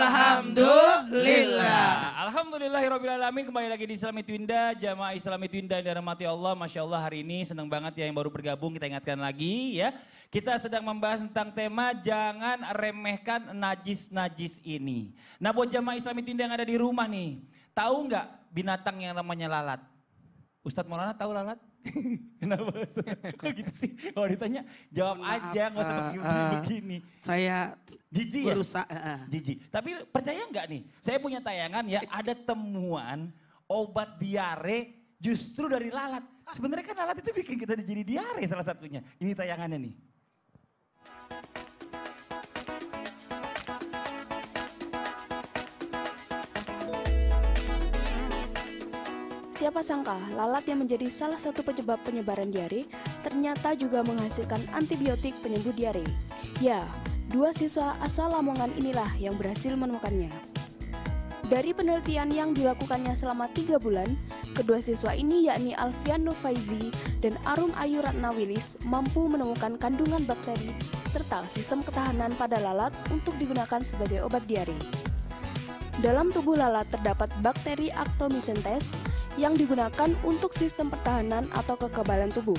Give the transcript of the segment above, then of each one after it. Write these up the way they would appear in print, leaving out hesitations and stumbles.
Alhamdulillah. Alhamdulillahirrabbilalamin. Kembali lagi di Islami Twinda, jamaah Islami Twinda yang dirahmati Allah. Masya Allah hari ini senang banget ya yang baru bergabung, kita ingatkan lagi ya. Kita sedang membahas tentang tema jangan remehkan najis-najis ini. Nah buat jamaah Islami Twinda yang ada di rumah nih, tahu nggak binatang yang namanya lalat? Ustadz Maulana tahu lalat? Kenapa Ustaz? Kok gitu sih? Kalau ditanya jawab aja, nggak usah begini-begini. Saya jijik ya? berusaha. Jijik. Tapi percaya nggak nih? Saya punya tayangan ya, ada temuan obat diare justru dari lalat. Sebenarnya kan lalat itu bikin kita jadi diare salah satunya. Ini tayangannya nih. Siapa sangka lalat yang menjadi salah satu penyebab penyebaran diare ternyata juga menghasilkan antibiotik penyembuh diare. Ya, dua siswa asal Lamongan inilah yang berhasil menemukannya. Dari penelitian yang dilakukannya selama 3 bulan, kedua siswa ini yakni Alfian Nufaizi dan Arum Ayu Ratnawilis mampu menemukan kandungan bakteri serta sistem ketahanan pada lalat untuk digunakan sebagai obat diare. Dalam tubuh lalat terdapat bakteri Actomycetes yang digunakan untuk sistem pertahanan atau kekebalan tubuh.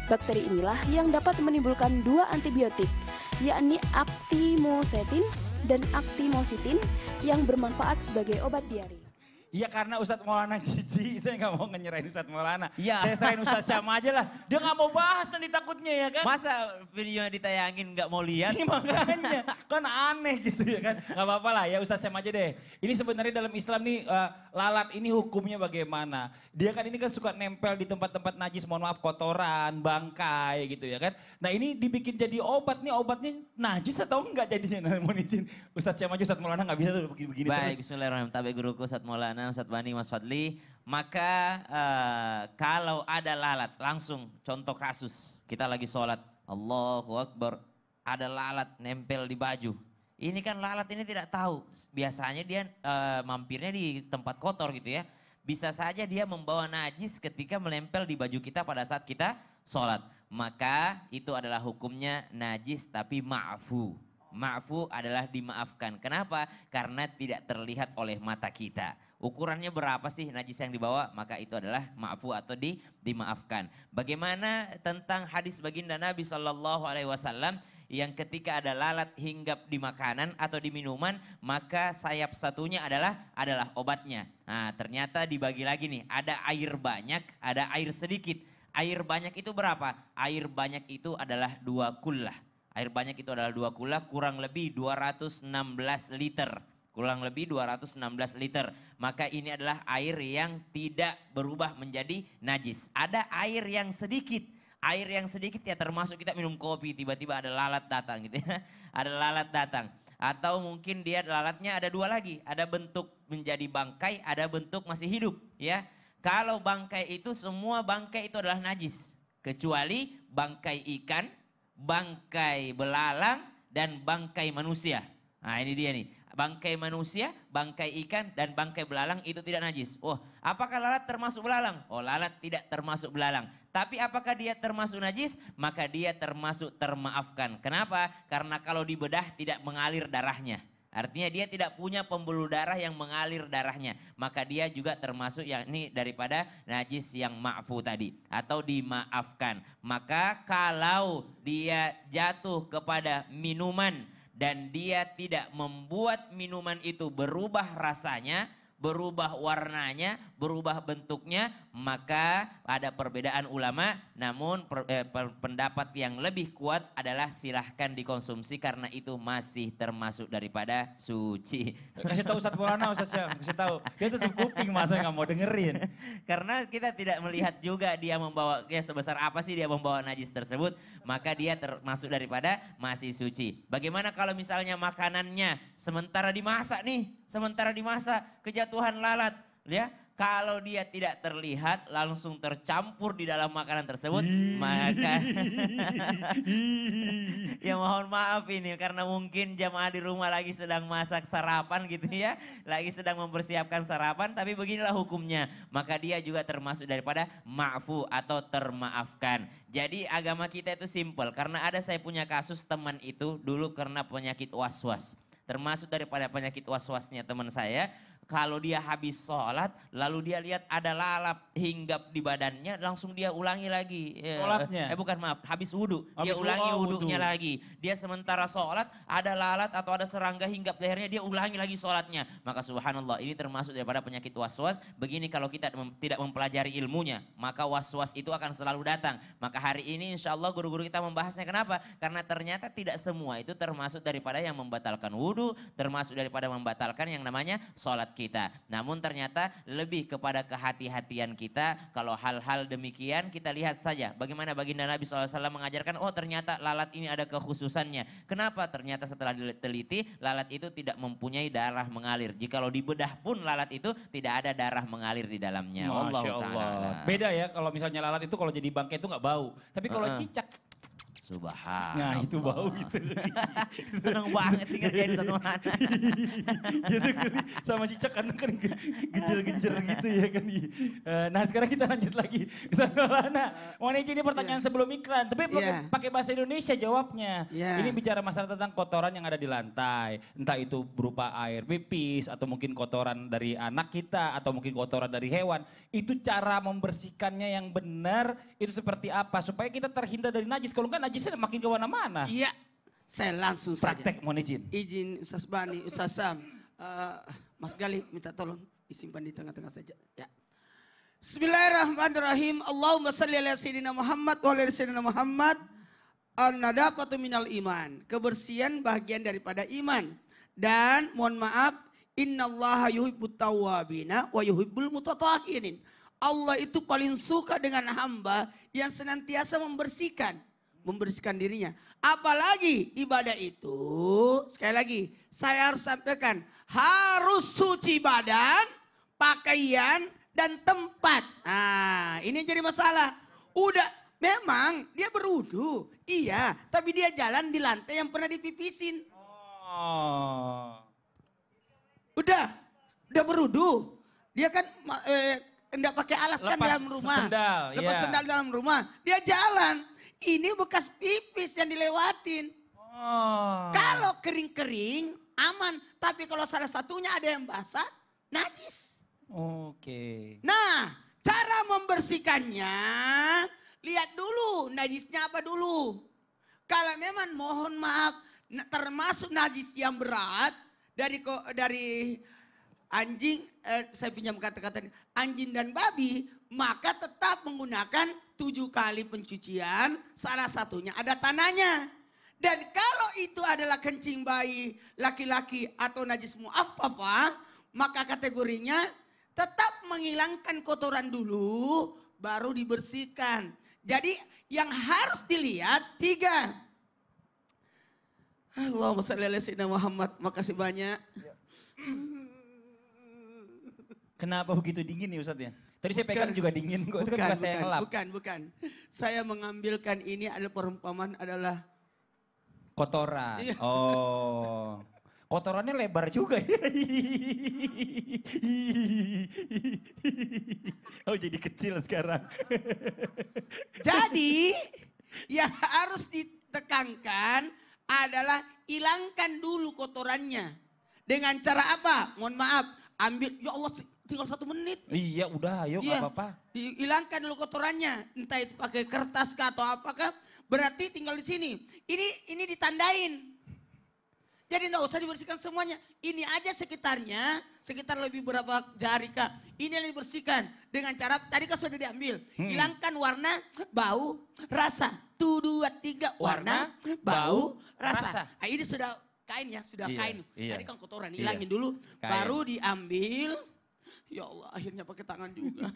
Bakteri inilah yang dapat menimbulkan dua antibiotik, yakni actimositin dan actimositin yang bermanfaat sebagai obat diare. Iya karena Ustadz Maulana jijik, saya nggak mau nyerahin Ustadz Maulana. Ya. Saya serahin Ustadz Syama aja lah. Dia nggak mau bahas nanti takutnya ya kan. Masa videonya ditayangin nggak mau lihat? Ini makanya, kan aneh gitu ya kan. Gak apa-apa lah ya Ustadz Syama aja deh. Ini sebenarnya dalam Islam nih lalat ini hukumnya bagaimana. Dia kan ini kan suka nempel di tempat-tempat najis, mohon maaf kotoran, bangkai gitu ya kan. Nah ini dibikin jadi obat nih, obatnya najis atau enggak jadinya. Mohon izin Ustadz Syama aja, Ustadz Maulana nggak bisa tuh begini-begini terus. Baik, bismillahirrahmanirrahim. Tabe guruku Ustadz Maulana, Ustadz Bani, Mas Fadli. Maka kalau ada lalat, langsung contoh kasus. Kita lagi sholat, Allahu Akbar. Ada lalat nempel di baju. Ini kan lalat ini tidak tahu. Biasanya dia mampirnya di tempat kotor gitu ya. Bisa saja dia membawa najis ketika menempel di baju kita pada saat kita sholat. Maka itu adalah hukumnya najis tapi ma'fu. Ma'fu adalah dimaafkan. Kenapa? Karena tidak terlihat oleh mata kita. Ukurannya berapa sih najis yang dibawa? Maka itu adalah ma'fu atau dimaafkan. Bagaimana tentang hadis baginda Nabi SAW yang ketika ada lalat hinggap di makanan atau di minuman, maka sayap satunya adalah obatnya. Nah ternyata dibagi lagi nih, ada air banyak, ada air sedikit. Air banyak itu berapa? Air banyak itu adalah 2 kullah. Air banyak itu adalah 2 kullah, kurang lebih 216 liter. Kurang lebih 216 liter. Maka ini adalah air yang tidak berubah menjadi najis. Ada air yang sedikit. Air yang sedikit ya termasuk kita minum kopi, tiba-tiba ada lalat datang gitu ya. Ada lalat datang. Atau mungkin dia lalatnya ada 2 lagi. Ada bentuk menjadi bangkai, ada bentuk masih hidup ya. Kalau bangkai itu semua bangkai itu adalah najis. Kecuali bangkai ikan, bangkai belalang, dan bangkai manusia. Nah ini dia nih. Bangkai manusia, bangkai ikan, dan bangkai belalang itu tidak najis. Oh, apakah lalat termasuk belalang? Oh, lalat tidak termasuk belalang. Tapi apakah dia termasuk najis? Maka dia termasuk termaafkan. Kenapa? Karena kalau dibedah tidak mengalir darahnya. Artinya dia tidak punya pembuluh darah yang mengalir darahnya. Maka dia juga termasuk yakni daripada najis yang ma'fu tadi. Atau dimaafkan. Maka kalau dia jatuh kepada minuman dan dia tidak membuat minuman itu berubah rasanya, berubah warnanya, berubah bentuknya, maka ada perbedaan ulama. Namun pendapat yang lebih kuat adalah silahkan dikonsumsi karena itu masih termasuk daripada suci. Kasih tahu Ustadz Maulana, Ustadz Syam, kasih tahu. Dia tutup kuping masa nggak mau dengerin. Karena kita tidak melihat juga dia membawa, ya sebesar apa sih dia membawa najis tersebut, maka dia termasuk daripada masih suci. Bagaimana kalau misalnya makanannya sementara dimasak nih, sementara dimasak kejatuhan lalat, ya kalau dia tidak terlihat langsung tercampur di dalam makanan tersebut, maka ya mohon maaf ini karena mungkin jamaah di rumah lagi sedang masak sarapan gitu ya, lagi sedang mempersiapkan sarapan, tapi beginilah hukumnya, maka dia juga termasuk daripada ma'fu atau termaafkan. Jadi agama kita itu simple, karena ada saya punya kasus teman itu dulu karena penyakit was-was. Termasuk daripada penyakit was-wasnya teman saya, kalau dia habis sholat, lalu dia lihat ada lalap hinggap di badannya, langsung dia ulangi lagi. Sholatnya? Bukan maaf, habis wudhu. Dia Habis ulangi wudhu. wudhunya lagi. Dia sementara sholat, ada lalat atau ada serangga hinggap lehernya, dia ulangi lagi sholatnya. Maka subhanallah, ini termasuk daripada penyakit was-was. Begini kalau kita tidak mempelajari ilmunya, maka was-was itu akan selalu datang. Maka hari ini insya Allah guru-guru kita membahasnya. Kenapa? Karena ternyata tidak semua itu termasuk daripada yang membatalkan wudhu, termasuk daripada membatalkan yang namanya sholat kita. Namun ternyata lebih kepada kehati-hatian kita. Kalau hal-hal demikian kita lihat saja bagaimana baginda Nabi SAW mengajarkan, oh ternyata lalat ini ada kekhususannya. Kenapa? Ternyata setelah diteliti lalat itu tidak mempunyai darah mengalir. Jikalau dibedah pun lalat itu tidak ada darah mengalir di dalamnya. Masya Wallahu Allah. ta'ala. Beda ya kalau misalnya lalat itu kalau jadi bangkai itu nggak bau. Tapi kalau cicak, Subhanallah. nah itu bau gitu. Seneng banget sih ngerjain satu mana. Gitu kali. Sama cicak kan genjer-genjer gitu ya kan. Nah sekarang kita lanjut lagi. Ustaz Maulana, Mohon izin ini pertanyaan sebelum iklan. Tapi pakai bahasa Indonesia jawabnya. Ini bicara masalah tentang kotoran yang ada di lantai. Entah itu berupa air pipis atau mungkin kotoran dari anak kita atau mungkin kotoran dari hewan. Itu cara membersihkannya yang benar itu seperti apa? Supaya kita terhindar dari najis. Kalau enggak najisnya makin ke mana-mana. Iya, saya langsung Praktek, saja. mohon izin. Izin Ustaz Bani, Ustaz Sam, Mas Gali minta tolong disimpan di tengah-tengah saja. Ya. Bismillahirrahmanirrahim. Allahumma salli ala sayyidina Muhammad wa ala sayyidina Muhammad. An-nadafatu minal iman. Kebersihan bagian daripada iman. Dan mohon maaf, innallaha yuhibbut tawwabina wa yuhibbul mutatahhirin. Allah itu paling suka dengan hamba yang senantiasa membersihkan dirinya. Apalagi ibadah itu, sekali lagi saya harus sampaikan, harus suci badan, pakaian, dan tempat. Nah ini jadi masalah. Udah memang dia berwudu, iya, tapi dia jalan di lantai yang pernah dipipisin. Udah berwudu. Dia kan enggak pakai alas kan dalam rumah. Lepas sendal dalam rumah. Dia jalan. Ini bekas pipis yang dilewatin. Kalau kering-kering aman. Tapi kalau salah satunya ada yang basah, najis. Oke. Nah cara membersihkannya, lihat dulu najisnya apa dulu. Kalau memang mohon maaf termasuk najis yang berat dari anjing, saya pinjam kata-kata anjing dan babi, maka tetap menggunakan 7 kali pencucian, salah satunya ada tanahnya. Dan kalau itu adalah kencing bayi laki-laki atau najis mu'affafah, maka kategorinya tetap menghilangkan kotoran dulu, baru dibersihkan. Jadi yang harus dilihat 3. Allahumma shalli ala sayyidina Muhammad, makasih banyak. Kenapa begitu dingin nih Ustadz ya? Tadi saya pegang juga dingin kok, itu kan saya ngelap. Bukan. Saya mengambilkan ini adalah perumpamaan adalah kotoran. Iya. Oh. Kotorannya lebar juga ya. Oh jadi kecil sekarang. Jadi yang harus ditekankan adalah hilangkan dulu kotorannya. Dengan cara apa? Mohon maaf, ambil, ya Allah tinggal 1 menit. Iya udah ayo gak apa-apa. Dihilangkan dulu kotorannya. Entah itu pakai kertas kah atau apakah. Berarti tinggal di sini. Ini ditandain. Jadi enggak usah dibersihkan semuanya. Ini aja sekitarnya, sekitar lebih berapa jari kak. Ini yang dibersihkan. Dengan cara, tadi kan sudah diambil. Hilangkan warna, bau, rasa. 1, 2, 3, warna, bau, rasa. Nah, ini sudah kain ya, sudah kain. Tadi kan kotoran, hilangin dulu. Kain. Baru diambil. Ya Allah, akhirnya pakai tangan juga.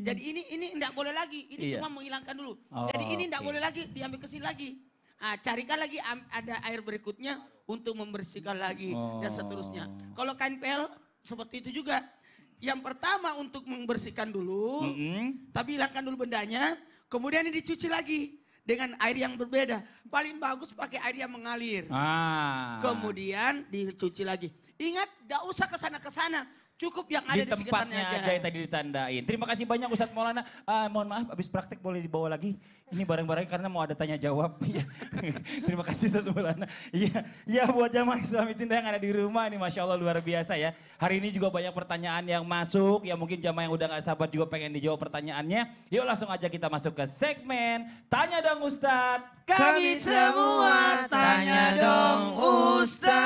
Jadi ini enggak boleh lagi. Ini cuma menghilangkan dulu. Jadi ini enggak boleh lagi, diambil ke sini lagi. Nah, carikan lagi ada air berikutnya untuk membersihkan lagi dan seterusnya. Kalau kain pel seperti itu juga. Yang pertama untuk membersihkan dulu, tapi hilangkan dulu bendanya. Kemudian ini dicuci lagi dengan air yang berbeda. Paling bagus pakai air yang mengalir. Kemudian dicuci lagi. Ingat, gak usah kesana-kesana. Cukup yang ada Di di sekitarnya tempatnya aja. aja yang tadi ditandain. Terima kasih banyak Ustadz Maulana. Mohon maaf, habis praktek boleh dibawa lagi. Ini barang-barang karena mau ada tanya jawab. Iya. Terima kasih Ustadz Maulana. Iya, ya buat jamaah Islami Tinda yang ada di rumah ini Masya Allah luar biasa ya. Hari ini juga banyak pertanyaan yang masuk. Ya mungkin jamaah yang udah gak sabar juga pengen dijawab pertanyaannya. Yuk langsung aja kita masuk ke segmen Tanya Dong Ustadz. Kami semua tanya dong Ustaz.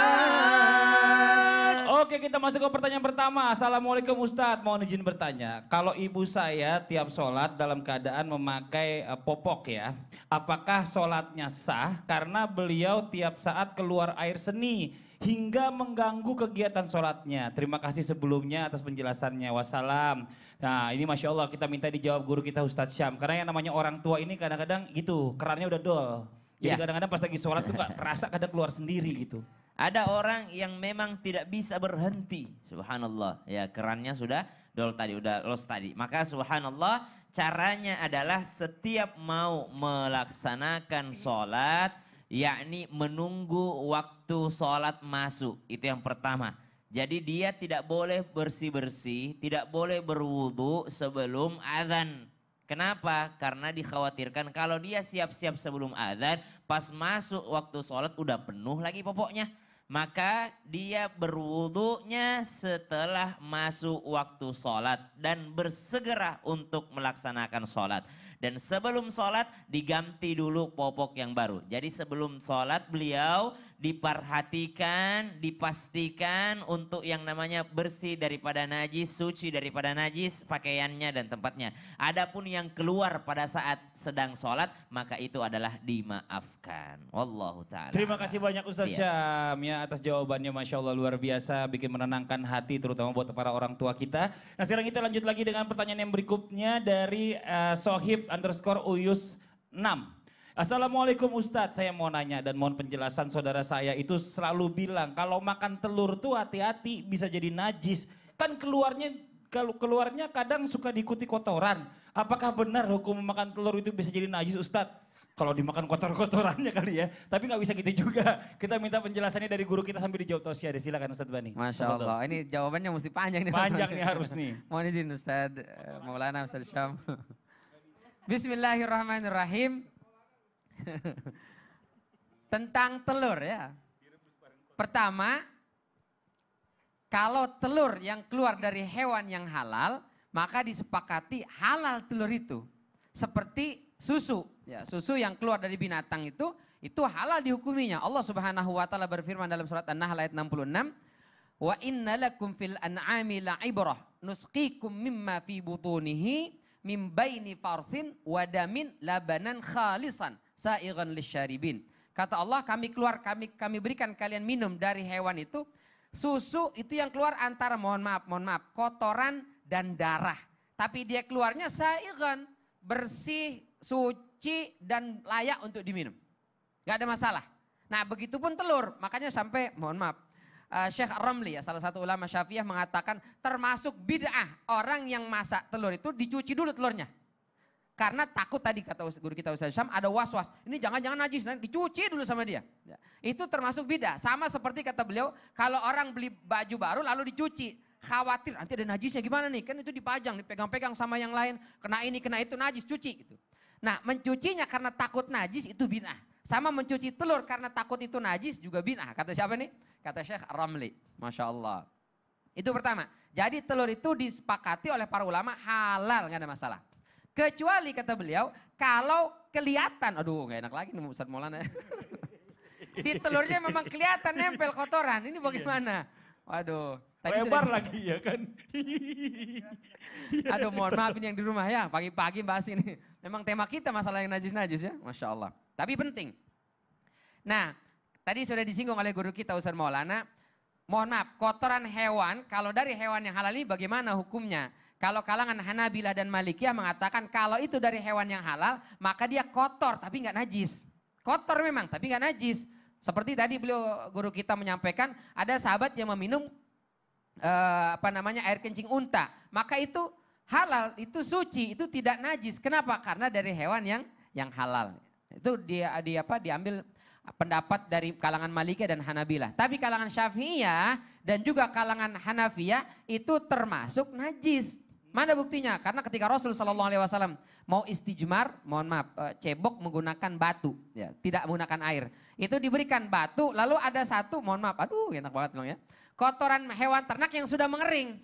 Oke kita masuk ke pertanyaan pertama. Assalamualaikum Ustadz, mohon izin bertanya. Kalau ibu saya tiap sholat dalam keadaan memakai popok ya. Apakah sholatnya sah karena beliau tiap saat keluar air seni hingga mengganggu kegiatan sholatnya. Terima kasih sebelumnya atas penjelasannya. Wassalam. Nah ini Masya Allah kita minta dijawab guru kita Ustadz Syam. Karena yang namanya orang tua ini kadang-kadang gitu kerannya udah dol. Jadi kadang-kadang pas lagi sholat tuh gak kerasa kadang keluar sendiri gitu. Ada orang yang memang tidak bisa berhenti. Subhanallah. Ya kerannya sudah dol tadi, udah los tadi. Maka subhanallah caranya adalah setiap mau melaksanakan sholat. Yakni menunggu waktu sholat masuk. Itu yang pertama. Jadi dia tidak boleh bersih-bersih, tidak boleh berwudu sebelum azan. Kenapa? Karena dikhawatirkan kalau dia siap-siap sebelum azan, pas masuk waktu sholat udah penuh lagi popoknya. Maka dia berwudunya setelah masuk waktu sholat dan bersegera untuk melaksanakan sholat. Dan sebelum sholat diganti dulu popok yang baru. Jadi sebelum sholat beliau diperhatikan, dipastikan untuk yang namanya bersih daripada najis, suci daripada najis pakaiannya dan tempatnya. Adapun yang keluar pada saat sedang sholat maka itu adalah dimaafkan. Wallahu ta'ala. Terima kasih banyak Ustaz Siap. Syam ya atas jawabannya Masya Allah luar biasa. Bikin menenangkan hati terutama buat para orang tua kita. Nah sekarang kita lanjut lagi dengan pertanyaan yang berikutnya dari Sohib_Uyus 6. Assalamualaikum Ustadz, saya mau nanya dan mohon penjelasan. Saudara saya itu selalu bilang kalau makan telur tuh hati-hati bisa jadi najis. Kan keluarnya kadang suka diikuti kotoran. Apakah benar hukum memakan telur itu bisa jadi najis Ustadz? Kalau dimakan kotor-kotorannya kali ya, tapi nggak bisa gitu juga. Kita minta penjelasannya dari guru kita sambil dijawab Tosia. Silakan Ustadz Bani. Masya Allah, ini jawabannya mesti panjang nih. Panjang nih harus nih. Mohon izin Ustadz Maulana Ustadz Syam. Bismillahirrahmanirrahim. Tentang telur ya. Pertama, kalau telur yang keluar dari hewan yang halal, maka disepakati halal telur itu. Seperti susu, ya, susu yang keluar dari binatang itu halal dihukuminya. Allah Subhanahu wa taala berfirman dalam surat An-Nahl ayat 66, "Wa inna lakum fil an'ami la'ibrah nusqikum mimma fi butunihi mim baini farsin wa damin labanan khalisan sa'igan lisyaribin." Kata Allah, kami berikan kalian minum dari hewan itu. Susu itu yang keluar antara mohon maaf, kotoran dan darah. Tapi dia keluarnya sa'igan, bersih, suci dan layak untuk diminum. Gak ada masalah. Nah begitupun telur, makanya sampai mohon maaf. Syekh Ar-Ramli ya salah satu ulama Syafi'iyah mengatakan termasuk bid'ah orang yang masak telur itu dicuci dulu telurnya. Karena takut tadi kata guru kita Ustaz Syam ada was-was. Ini jangan-jangan najis, dicuci dulu sama dia. Ya. Itu termasuk bid'ah. Sama seperti kata beliau kalau orang beli baju baru lalu dicuci. Khawatir nanti ada najisnya gimana nih, kan itu dipajang, dipegang-pegang sama yang lain. Kena ini, kena itu najis, cuci gitu. Nah mencucinya karena takut najis itu bid'ah. Sama mencuci telur karena takut itu najis juga bid'ah. Kata siapa nih? Kata Syekh Ar-Ramli. Masya Allah. Itu pertama. Jadi telur itu disepakati oleh para ulama halal, gak ada masalah. Kecuali kata beliau, kalau kelihatan, aduh gak enak lagi nih Ustaz Maulana. Di telurnya memang kelihatan nempel kotoran, ini bagaimana? Waduh. Lebar lagi ya kan. Aduh mohon maaf ini yang di rumah ya, pagi-pagi bahas ini. Memang tema kita masalah yang najis-najis ya, Masya Allah. Tapi penting. Nah, tadi sudah disinggung oleh guru kita Ustaz Maulana. Mohon maaf, kotoran hewan, kalau dari hewan yang halal ini bagaimana hukumnya? Kalau kalangan Hanabilah dan Malikiyah mengatakan kalau itu dari hewan yang halal, maka dia kotor tapi nggak najis. Kotor memang tapi nggak najis. Seperti tadi guru kita menyampaikan, ada sahabat yang meminum air kencing unta. Maka itu halal, itu suci, itu tidak najis. Kenapa? Karena dari hewan yang halal. Itu diambil pendapat dari kalangan Malikiyah dan Hanabilah. Tapi kalangan Syafi'iyah dan juga kalangan Hanafiyah itu termasuk najis. Mana buktinya? Karena ketika Rasul SAW mau istijmar, mohon maaf, cebok menggunakan batu, ya, tidak menggunakan air. Itu diberikan batu, lalu ada satu, mohon maaf, aduh enak banget bilang ya, kotoran hewan ternak yang sudah mengering.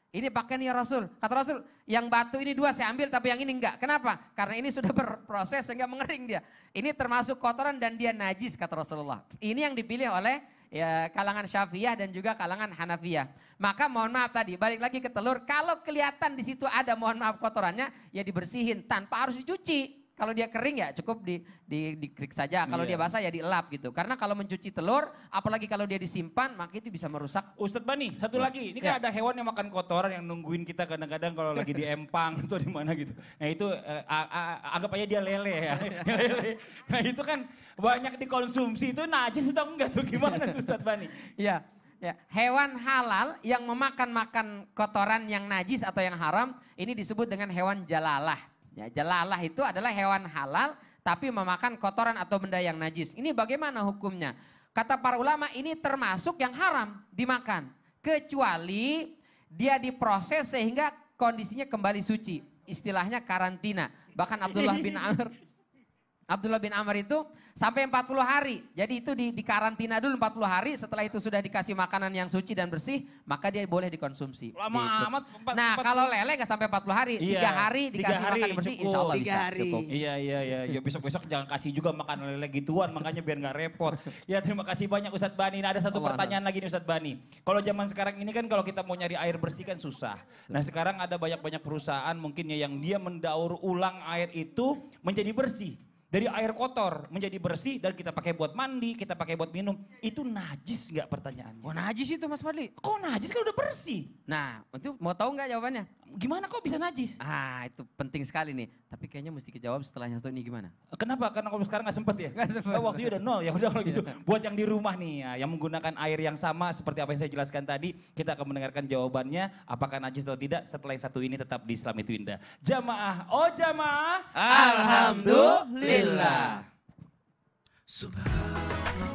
Ini pakaian ya Rasul. Kata Rasul, yang batu ini 2 saya ambil tapi yang ini enggak. Kenapa? Karena ini sudah berproses sehingga mengering dia. Ini termasuk kotoran dan dia najis kata Rasulullah. Ini yang dipilih oleh ya, kalangan Syafi'iyah dan juga kalangan Hanafiyah. Maka mohon maaf tadi, balik lagi ke telur. Kalau kelihatan di situ ada mohon maaf kotorannya, ya dibersihin tanpa harus dicuci. Kalau dia kering ya cukup dikrik saja. Kalau dia basah ya dielap gitu. Karena kalau mencuci telur, apalagi kalau dia disimpan, maka itu bisa merusak. Ustadz Bani, satu lagi. Ini kan ada hewan yang makan kotoran yang nungguin kita kadang-kadang kalau lagi di empang atau di mana gitu. Nah itu anggap aja dia lele ya. Lele. Nah itu kan banyak dikonsumsi, itu najis atau enggak tuh gimana tuh Ustadz Bani? Iya. Ya, hewan halal yang memakan kotoran yang najis atau yang haram, ini disebut dengan hewan jalalah. Ya, jalalah itu adalah hewan halal tapi memakan kotoran atau benda yang najis. Ini bagaimana hukumnya? Kata para ulama ini termasuk yang haram dimakan. Kecuali dia diproses sehingga kondisinya kembali suci. Istilahnya karantina. Bahkan Abdullah bin Amr itu sampai 40 hari. Jadi itu di karantina dulu 40 hari. Setelah itu sudah dikasih makanan yang suci dan bersih, maka dia boleh dikonsumsi. Lama amat. Nah kalau lele gak sampai 40 hari, 3 hari dikasih makan bersih, cukup. insya Allah 3 bisa. hari. Cukup. Iya. Ya besok-besok jangan kasih juga makan lele gituan, makanya biar nggak repot. Ya terima kasih banyak Ustadz Bani. Nah, ada satu pertanyaan lagi nih Ustadz Bani. Kalau zaman sekarang ini kan kalau kita mau nyari air bersih kan susah. Nah sekarang ada banyak perusahaan mungkin ya yang dia mendaur ulang air itu menjadi bersih. Dari air kotor menjadi bersih dan kita pakai buat mandi, kita pakai buat minum. Itu najis nggak pertanyaannya? Oh najis itu Mas Fadli. Kok najis kan udah bersih? Nah itu mau tahu nggak jawabannya? Gimana kok bisa najis? Ah itu penting sekali nih. Tapi kayaknya mesti kejawab setelah yang satu ini gimana? Kenapa? Karena kalau sekarang nggak sempet ya? Nggak sempet. Oh, waktunya udah 0 ya udah kalau gitu. Buat yang di rumah nih ya, yang menggunakan air yang sama seperti apa yang saya jelaskan tadi, kita akan mendengarkan jawabannya apakah najis atau tidak setelah yang satu ini tetap di Islam itu Indah. Jamaah, oh jamaah. Alhamdulillah. Subhanallah.